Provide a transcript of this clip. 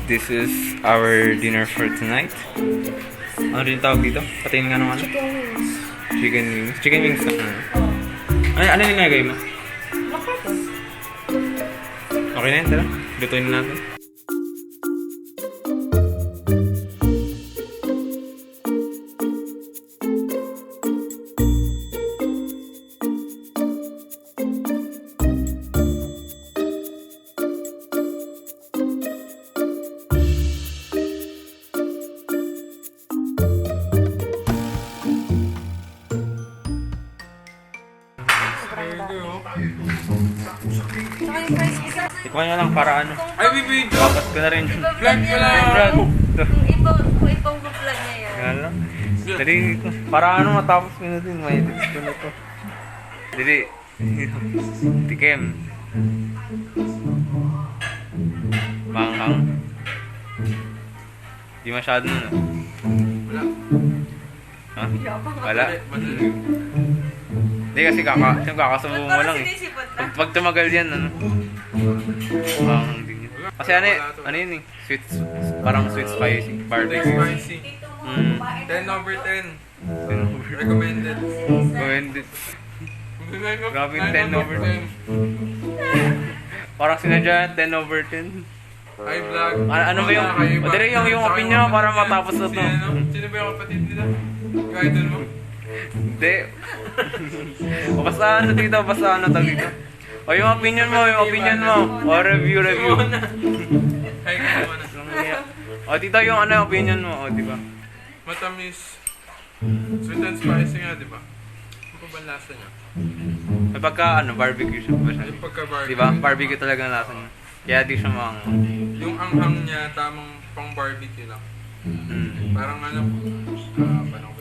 This is our dinner for tonight. Ano rin tawag dito? Patayin nga naman. Chicken wings. Chicken wings. Chicken wings na. Ano yung nilagay mo? Bakit? Okay na yun, tara. Lutuin na natin. Saka yung fries isa. Ikaw nyo lang para ano. Ay, bibidyo! Dapat ko na rin. Vlog ko lang! Brad. Ito. Kung ipang vlog niya yan. Yan lang. Dali, para ano matapos ko na din. May edit ko na to. Dali. Tikim. Manghang. Di masyado na. Wala. Ha? Wala? Hindi kasi kakasubo mo lang eh. Pag tumagal yan, ano? Manghang din yun. Kasi ano yun eh? Sweet, parang sweet spicy. Barbecue. Spicy. 10 10/10. Recommended. Recommended. Grabe, 10/10. Parang sinadya 10/10. Hi, vlog. Ano ba yung... O, dali yung opinion mo para matapos na to. Sino ba yung kapatid nila? Yung idol mo? Hindi. O basta ano dito, basta ano tag dito. O yung opinion mo. O review. Hi, ka naman. O dito yung ano opinion mo, o di ba? Matamis. Sweet and spicy nga, di ba? Ano pa ba ang lasa niya? May pagka ano, barbecue siya ba siya? Yung pagka-barbecue. Di ba? Barbecue talaga ang lasa niya. Kaya di siya mga... Yung anghang niya, tamang pang barbecue lang. Parang ano, paano ko